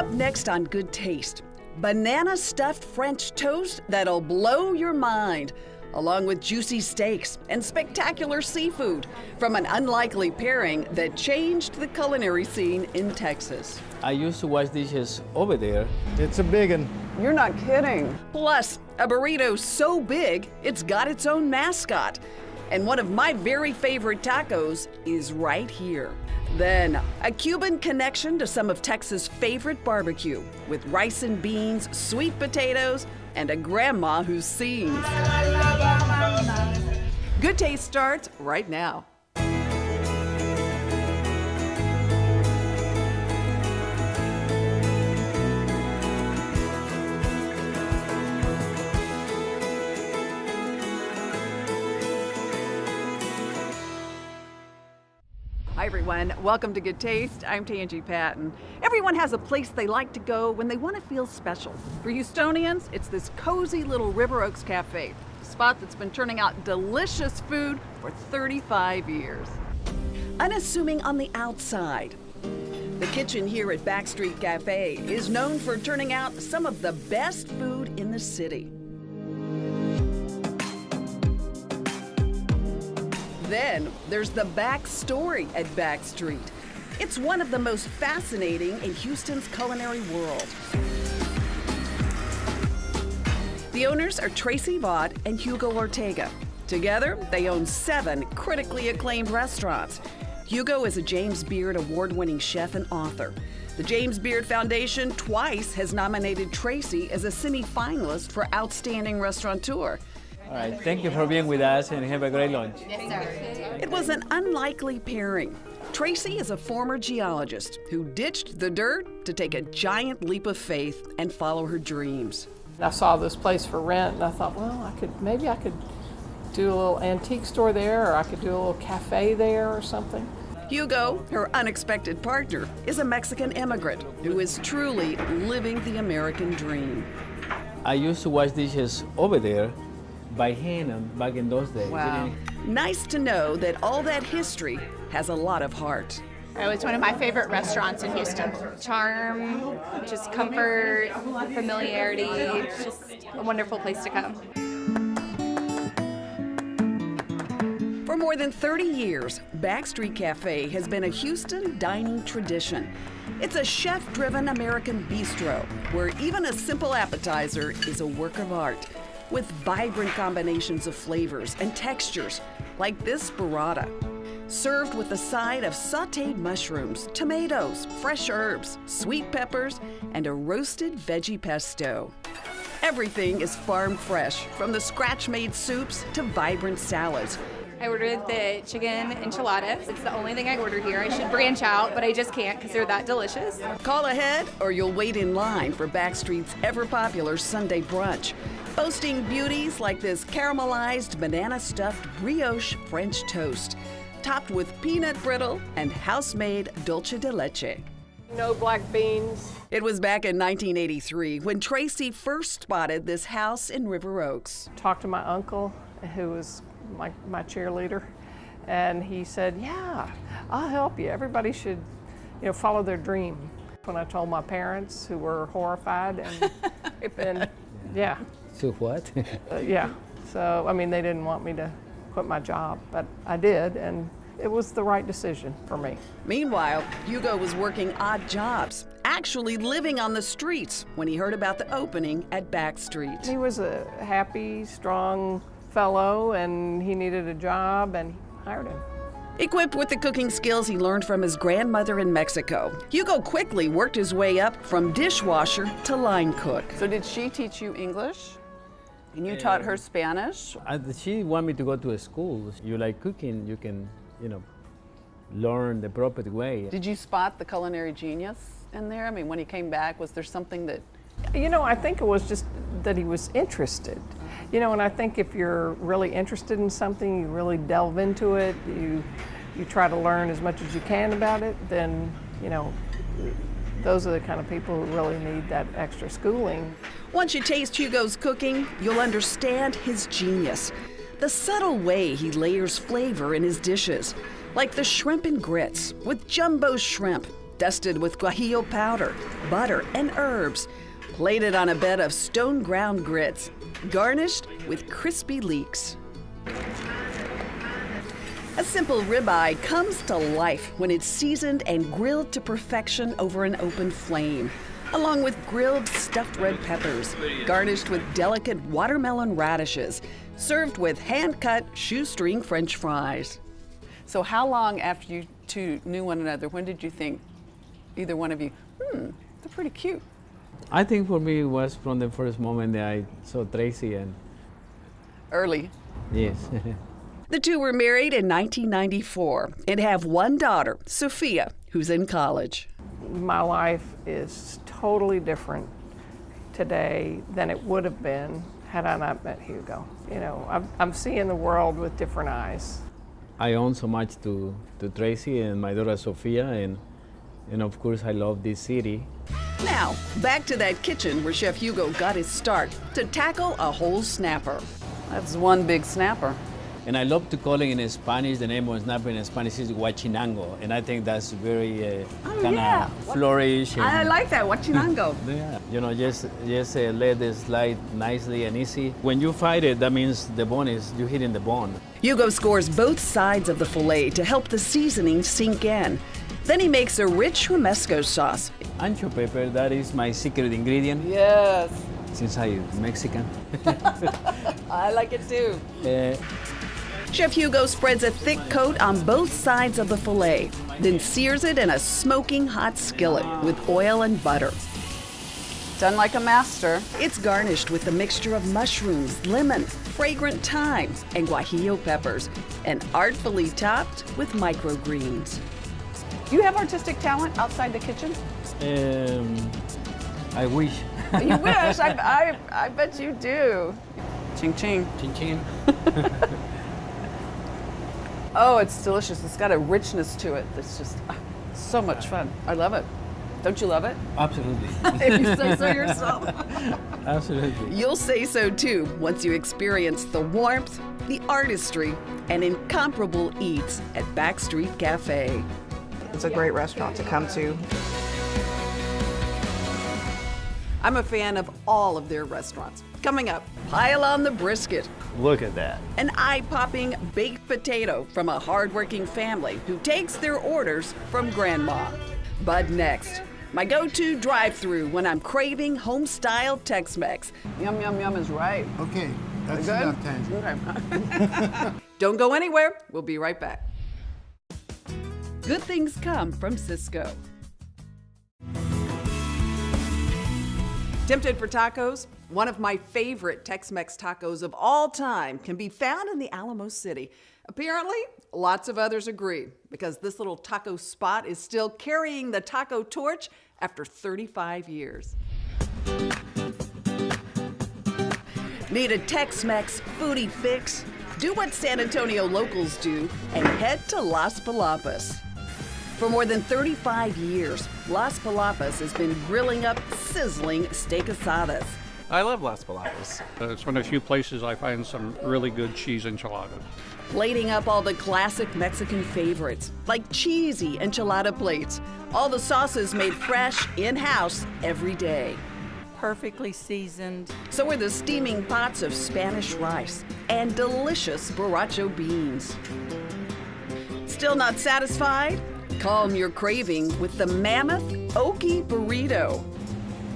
Up next on Good Taste, banana stuffed French toast that'll blow your mind, along with juicy steaks and spectacular seafood from an unlikely pairing that changed the culinary scene in Texas. I used to wash dishes over there. It's a big one. You're not kidding. Plus, a burrito so big, it's got its own mascot. And one of my very favorite tacos is right here. Then, a Cuban connection to some of Texas' favorite barbecue with rice and beans, sweet potatoes, and a grandma who sings. Good Taste starts right now. Hi everyone, welcome to Good Taste. I'm Tanji Patton. Everyone has a place they like to go when they want to feel special. For Houstonians, it's this cozy little River Oaks Cafe, a spot that's been turning out delicious food for 35 years. Unassuming on the outside, the kitchen here at Backstreet Cafe is known for turning out some of the best food in the city. Then there's the backstory at Backstreet. It's one of the most fascinating in Houston's culinary world. The owners are Tracy Vaught and Hugo Ortega. Together, they own 7 critically acclaimed restaurants. Hugo is a James Beard award-winning chef and author. The James Beard Foundation twice has nominated Tracy as a semi-finalist for Outstanding Restaurateur. All right, thank you for being with us and have a great lunch. Yes, sir. It was an unlikely pairing. Tracy is a former geologist who ditched the dirt to take a giant leap of faith and follow her dreams. I saw this place for rent and I thought, well, maybe I could do a little antique store there, or I could do a little cafe there or something. Hugo, her unexpected partner, is a Mexican immigrant who is truly living the American dream. I used to wash dishes over there by hand back in those days. Wow. Nice to know that all that history has a lot of heart. It's one of my favorite restaurants in Houston. Charm, just comfort, familiarity, it's just a wonderful place to come. For more than 30 years, Backstreet Cafe has been a Houston dining tradition. It's a chef-driven American bistro where even a simple appetizer is a work of art, with vibrant combinations of flavors and textures, like this burrata, served with a side of sautéed mushrooms, tomatoes, fresh herbs, sweet peppers, and a roasted veggie pesto. Everything is farm fresh, from the scratch-made soups to vibrant salads. I ordered the chicken enchiladas. It's the only thing I order here. I should branch out, but I just can't because they're that delicious. Call ahead or you'll wait in line for Backstreet's ever-popular Sunday brunch, boasting beauties like this caramelized banana-stuffed brioche French toast, topped with peanut brittle and house-made dulce de leche. No black beans. It was back in 1983 when Tracy first spotted this house in River Oaks. Talked to my uncle, who was my cheerleader, and he said, yeah, I'll help you. Everybody should, follow their dream. When I told my parents, who were horrified, and yeah. So what? Yeah, so they didn't want me to quit my job, but I did, and it was the right decision for me. Meanwhile, Hugo was working odd jobs, actually living on the streets when he heard about the opening at Backstreet. He was a happy, strong fellow, and he needed a job, and hired him. Equipped with the cooking skills he learned from his grandmother in Mexico, Hugo quickly worked his way up from dishwasher to line cook. So did she teach you English? And you taught her Spanish? She wanted me to go to a school. You like cooking, you can, learn the proper way. Did you spot the culinary genius in there? When he came back, was there something that... I think it was just that he was interested. And I think if you're really interested in something, you really delve into it, you try to learn as much as you can about it, then, those are the kind of people who really need that extra schooling. Once you taste Hugo's cooking, you'll understand his genius. The subtle way he layers flavor in his dishes, like the shrimp and grits with jumbo shrimp, dusted with guajillo powder, butter, and herbs, plated on a bed of stone-ground grits, garnished with crispy leeks. A simple ribeye comes to life when it's seasoned and grilled to perfection over an open flame, along with grilled stuffed red peppers, garnished with delicate watermelon radishes, served with hand-cut shoestring French fries. So how long after you two knew one another, when did you think, either one of you, they're pretty cute? I think for me it was from the first moment that I saw Tracy and Early. yes. The two were married in 1994 and have one daughter, Sophia, who's in college. My life is totally different today than it would have been had I not met Hugo. You know, I'm seeing the world with different eyes. I owe so much to Tracy and my daughter Sophia, and of course I love this city. Now, back to that kitchen where Chef Hugo got his start to tackle a whole snapper. That's one big snapper. And I love to call it in Spanish, the name of snapper in Spanish is huachinango, and I think that's very kind of flourish. I like that, huachinango. Yeah, you know, just let it slide nicely and easy. When you fight it, that means the bone is, you're hitting the bone. Hugo scores both sides of the filet to help the seasoning sink in. Then he makes a rich romesco sauce. Ancho pepper, that is my secret ingredient. Yes. Since I'm Mexican. I like it too. Chef Hugo spreads a thick coat on both sides of the filet, then sears it in a smoking hot skillet with oil and butter. Done like a master. It's garnished with a mixture of mushrooms, lemon, fragrant thyme, and guajillo peppers, and artfully topped with microgreens. Do you have artistic talent outside the kitchen? I wish. You wish. I bet you do. Ching ching. Chin chin. Oh, it's delicious. It's got a richness to it that's just so much fun. I love it. Don't you love it? Absolutely. If you say so yourself. Absolutely. You'll say so too once you experience the warmth, the artistry, and incomparable eats at Backstreet Cafe. It's a great restaurant to come to. I'm a fan of all of their restaurants. Coming up, pile on the brisket. Look at that. An eye-popping baked potato from a hardworking family who takes their orders from grandma. But next, my go-to drive-through when I'm craving home-style Tex-Mex. Yum, yum, yum is right. Okay, that's Good? enough, Tanji. Okay. Don't go anywhere. We'll be right back. Good things come from Cisco. Tempted for tacos? One of my favorite Tex-Mex tacos of all time can be found in the Alamo City. Apparently, lots of others agree because this little taco spot is still carrying the taco torch after 35 years. Need a Tex-Mex foodie fix? Do what San Antonio locals do and head to Las Palapas. For more than 35 years, Las Palapas has been grilling up sizzling steak asadas. I love Las Palapas. It's one of the few places I find some really good cheese enchiladas. Plating up all the classic Mexican favorites, like cheesy enchilada plates. All the sauces made fresh, in-house, every day. Perfectly seasoned. So are the steaming pots of Spanish rice and delicious borracho beans. Still not satisfied? Calm your craving with the Mammoth Okie Burrito.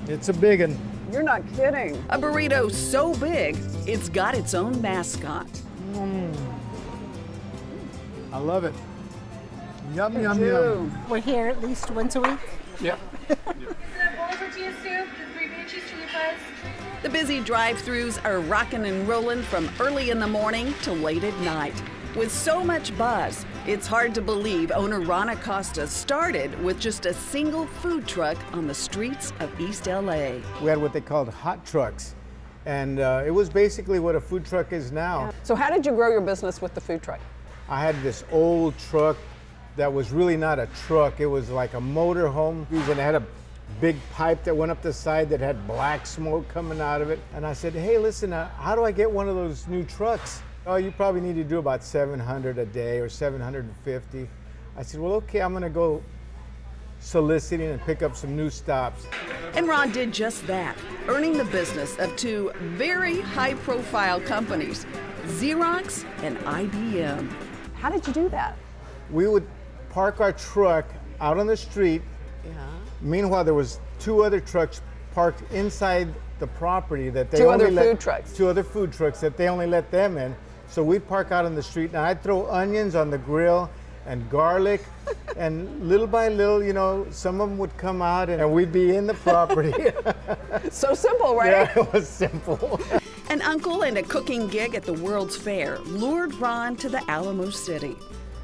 It's a big one. You're not kidding. A burrito so big, it's got its own mascot. I love it. Yum, yum, yum. We're here at least once a week. Yep. The bowl tortilla soup, the 3 bean cheese chili fries. The busy drive-thrus are rocking and rolling from early in the morning to late at night. With so much buzz, it's hard to believe owner Ron Acosta started with just a single food truck on the streets of East LA. We had what they called hot trucks. And it was basically what a food truck is now. So how did you grow your business with the food truck? I had this old truck that was really not a truck. It was like a motor home. And it had a big pipe that went up the side that had black smoke coming out of it. And I said, hey, listen, how do I get one of those new trucks? Oh, you probably need to do about 700 a day or 750. I said, well, okay, I'm gonna go soliciting and pick up some new stops. And Ron did just that, earning the business of two very high-profile companies, Xerox and IBM. How did you do that? We would park our truck out on the street. Meanwhile, there was two other trucks parked inside the property that they Two only other let, food trucks. Two other food trucks that they only let them in. So we'd park out on the street, and I'd throw onions on the grill and garlic, and little by little, you know, some of them would come out, and we'd be in the property. So simple, right? Yeah, it was simple. An uncle and a cooking gig at the World's Fair lured Ron to the Alamo City.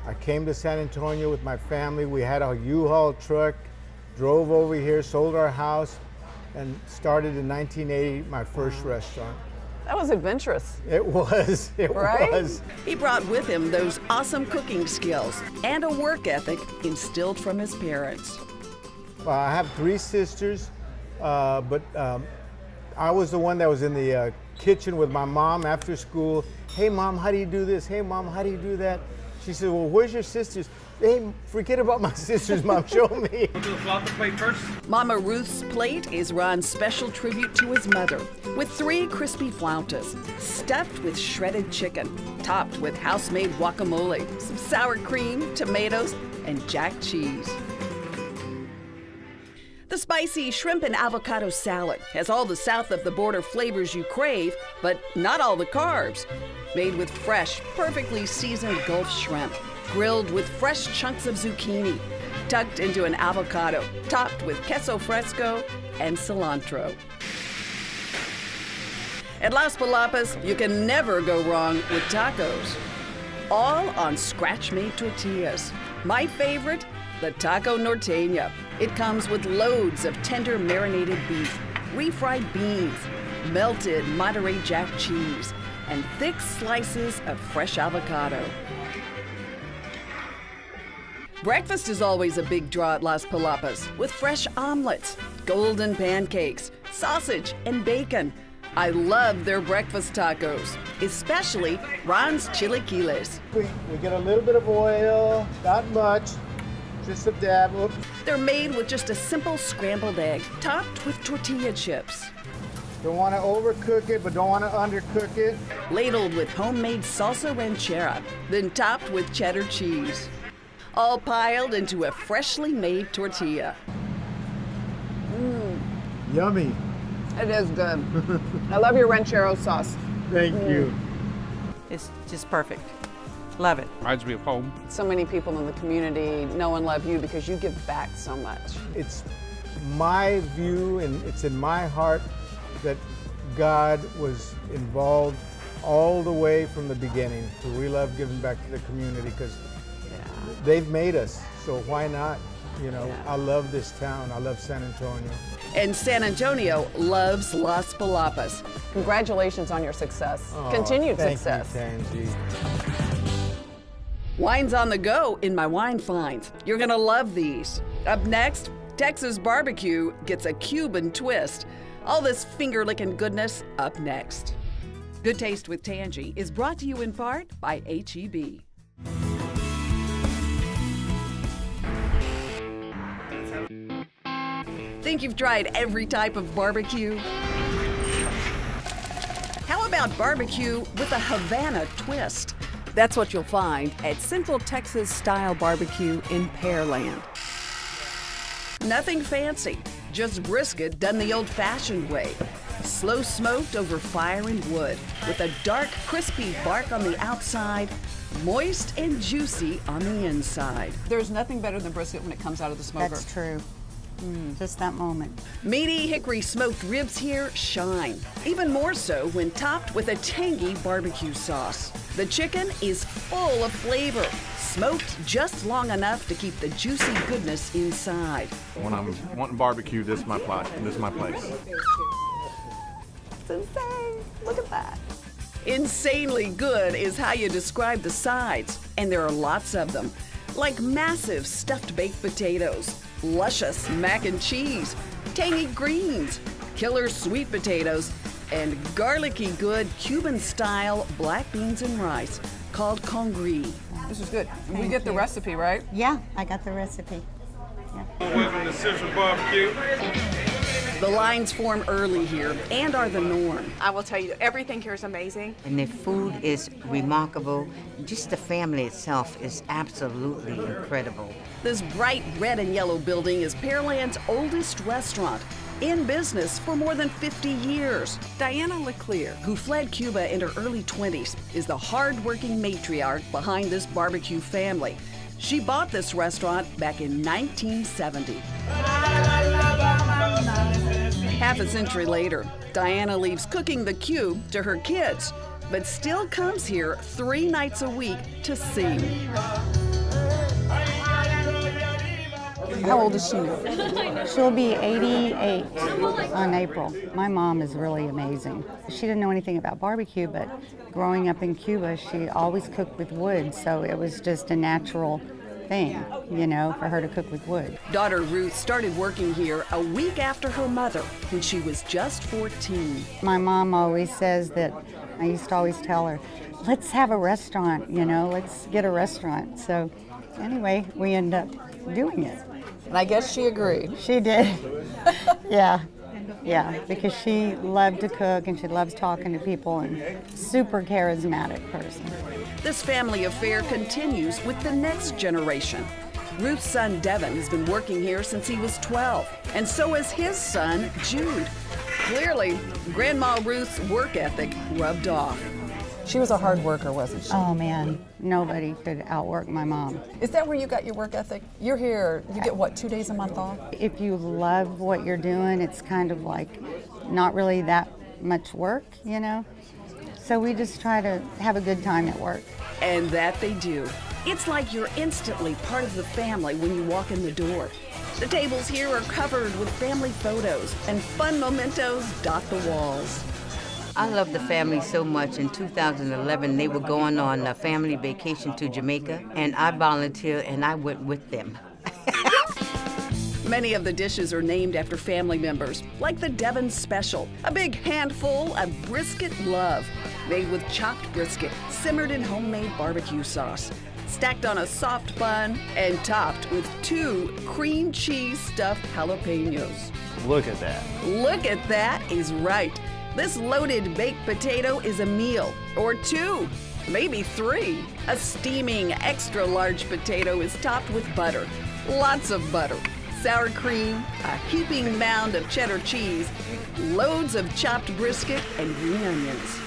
I came to San Antonio with my family. We had a U-Haul truck, drove over here, sold our house, and started in 1980 my first restaurant. That was adventurous. It was, it Right? was. He brought with him those awesome cooking skills and a work ethic instilled from his parents. I have three sisters, but I was the one that was in the kitchen with my mom after school. Hey Mom, how do you do this? Hey Mom, how do you do that? She said, well, where's your sisters? Hey, forget about my sisters, Mom, show me. Do the flauta plate first. Mama Ruth's plate is Ron's special tribute to his mother, with 3 crispy flautas, stuffed with shredded chicken, topped with house-made guacamole, some sour cream, tomatoes, and jack cheese. The spicy shrimp and avocado salad has all the south of the border flavors you crave, but not all the carbs. Made with fresh, perfectly seasoned Gulf shrimp, grilled with fresh chunks of zucchini, tucked into an avocado, topped with queso fresco and cilantro. At Las Palapas, you can never go wrong with tacos. All on scratch-made tortillas. My favorite, the taco norteña. It comes with loads of tender marinated beef, refried beans, melted Monterey Jack cheese, and thick slices of fresh avocado. Breakfast is always a big draw at Las Palapas, with fresh omelets, golden pancakes, sausage, and bacon. I love their breakfast tacos, especially Ron's chilaquiles. We get a little bit of oil, not much, just a dab. Oops. They're made with just a simple scrambled egg, topped with tortilla chips. Don't want to overcook it, but don't want to undercook it. Ladled with homemade salsa ranchera, then topped with cheddar cheese. All piled into a freshly made tortilla. Yummy. It is good. I love your ranchero sauce. Thank you. It's just perfect. Love it. Reminds me of home. So many people in the community know and love you because you give back so much. It's my view and it's in my heart that God was involved all the way from the beginning. So we love giving back to the community because they've made us, so why not? You know, I love this town. I love San Antonio. And San Antonio loves Las Palapas. Congratulations on your success. Continued success. Thank you, Tanji. Wine's on the go in my wine finds. You're gonna love these. Up next, Texas BBQ gets a Cuban twist. All this finger-licking goodness up next. Good Taste with Tanji is brought to you in part by H-E-B. Think you've tried every type of barbecue? How about barbecue with a Havana twist? That's what you'll find at Central Texas Style Barbecue in Pearland. Nothing fancy, just brisket done the old-fashioned way. Slow smoked over fire and wood with a dark, crispy bark on the outside, moist and juicy on the inside. There's nothing better than brisket when it comes out of the smoker. That's true. Just that moment. Meaty hickory smoked ribs here shine, even more so when topped with a tangy barbecue sauce. The chicken is full of flavor, smoked just long enough to keep the juicy goodness inside. When I'm wanting barbecue, this is my place. This is my place. It's insane. Look at that. Insanely good is how you describe the sides, and there are lots of them, like massive stuffed baked potatoes, luscious mac and cheese, tangy greens, killer sweet potatoes, and garlicky good Cuban-style black beans and rice called congri. This is good. We get the recipe, right? Yeah, I got the recipe. Welcome to Central Barbecue. The lines form early here and are the norm. I will tell you, everything here is amazing. And the food is remarkable. Just the family itself is absolutely incredible. This bright red and yellow building is Pearland's oldest restaurant, in business for more than 50 years. Diana Leclerc, who fled Cuba in her early 20s, is the hard-working matriarch behind this barbecue family. She bought this restaurant back in 1970. Half a century later, Diana leaves cooking the cube to her kids, but still comes here 3 nights a week to sing. How old is she now? She'll be 88 on April. My mom is really amazing. She didn't know anything about barbecue, but growing up in Cuba, she always cooked with wood, so it was just a natural thing, you know, for her to cook with wood. Daughter Ruth started working here a week after her mother, when she was just 14. My mom always says that, I used to always tell her, let's have a restaurant, you know, let's get a restaurant. So anyway, we end up doing it. And I guess she agreed. She did. Yeah, because she loved to cook and she loves talking to people and super charismatic person. This family affair continues with the next generation. Ruth's son Devin has been working here since he was 12, and so has his son Jude. Clearly, Grandma Ruth's work ethic rubbed off. She was a hard worker, wasn't she? Oh man, nobody could outwork my mom. Is that where you got your work ethic? You're here, you get what, 2 days a month off? If you love what you're doing, it's kind of like not really that much work, you know? So we just try to have a good time at work. And that they do. It's like you're instantly part of the family when you walk in the door. The tables here are covered with family photos, and fun mementos dot the walls. I love the family so much. In 2011, they were going on a family vacation to Jamaica, and I volunteered and I went with them. Many of the dishes are named after family members, like the Devon Special, a big handful of brisket love, made with chopped brisket, simmered in homemade barbecue sauce, stacked on a soft bun, and topped with 2 cream cheese stuffed jalapenos. Look at that. Look at that is right. This loaded baked potato is a meal, or 2, maybe 3. A steaming extra large potato is topped with butter, lots of butter, sour cream, a heaping mound of cheddar cheese, loads of chopped brisket, and green onions.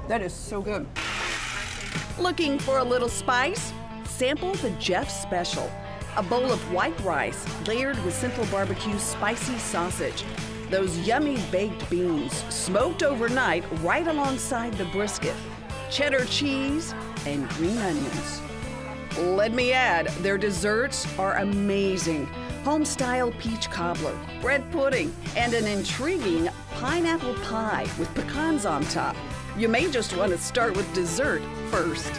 That is so good. Looking for a little spice? Sample the Jeff Special, a bowl of white rice layered with Central BBQ's spicy sausage. Those yummy baked beans, smoked overnight right alongside the brisket, cheddar cheese, and green onions. Let me add, their desserts are amazing. Home-style peach cobbler, bread pudding, and an intriguing pineapple pie with pecans on top. You may just want to start with dessert first.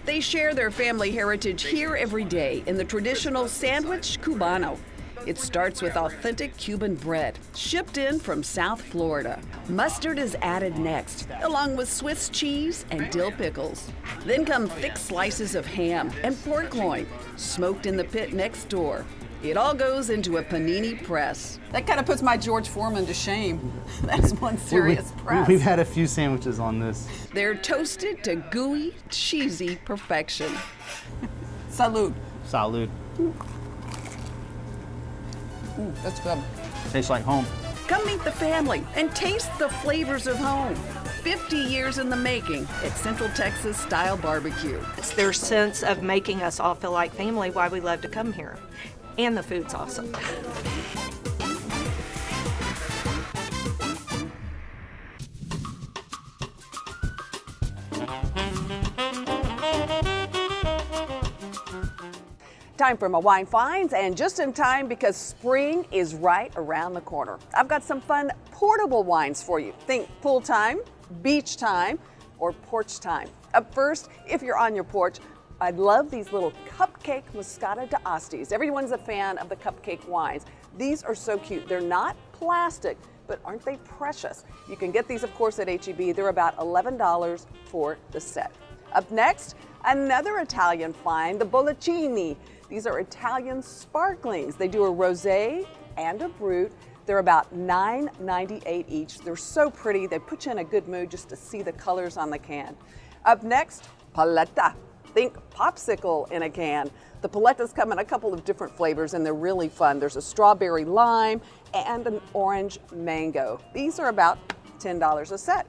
They share their family heritage here every day in the traditional sandwich cubano. It starts with authentic Cuban bread, shipped in from South Florida. Mustard is added next, along with Swiss cheese and dill pickles. Then come thick slices of ham and pork loin, smoked in the pit next door. It all goes into a panini press. That kind of puts my George Foreman to shame. That's one serious press. We've had a few sandwiches on this. They're toasted to gooey, cheesy perfection. Salud. Salud. That's good. Tastes like home. Come meet the family and taste the flavors of home. 50 years in the making at Central Texas Style Barbecue. It's their sense of making us all feel like family, why we love to come here. And the food's awesome. Time for my wine finds, and just in time because spring is right around the corner. I've got some fun portable wines for you. Think pool time, beach time, or porch time. Up first, if you're on your porch, I love these little cupcake Moscato d'Astis. Everyone's a fan of the cupcake wines. These are so cute. They're not plastic, but aren't they precious? You can get these, of course, at H-E-B. They're about $11 for the set. Up next, another Italian find, the Bollicini. These are Italian sparklings. They do a rosé and a brut. They're about $9.98 each. They're so pretty. They put you in a good mood just to see the colors on the can. Up next, paletta. Think popsicle in a can. The palettas come in a couple of different flavors and they're really fun. There's a strawberry lime and an orange mango. These are about $10 a set.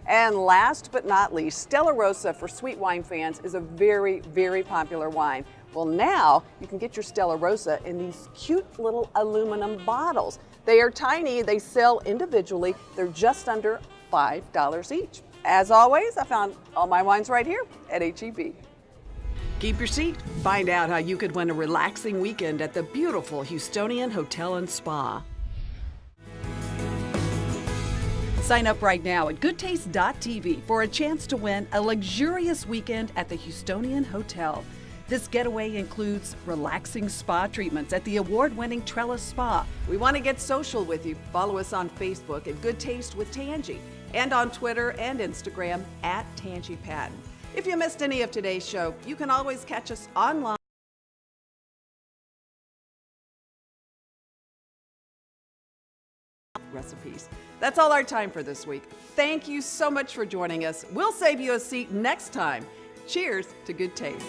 And last but not least, Stella Rosa for sweet wine fans is a very, very popular wine. Well, now you can get your Stella Rosa in these cute little aluminum bottles. They are tiny, they sell individually. They're just under $5 each. As always, I found all my wines right here at HEB. Keep your seat. Find out how you could win a relaxing weekend at the beautiful Houstonian Hotel and Spa. Sign up right now at goodtaste.tv for a chance to win a luxurious weekend at the Houstonian Hotel. This getaway includes relaxing spa treatments at the award-winning Trellis Spa. We want to get social with you. Follow us on Facebook at Good Taste with Tanji and on Twitter and Instagram at Tanji Patton. If you missed any of today's show, you can always catch us online. Recipes. That's all our time for this week. Thank you so much for joining us. We'll save you a seat next time. Cheers to good taste.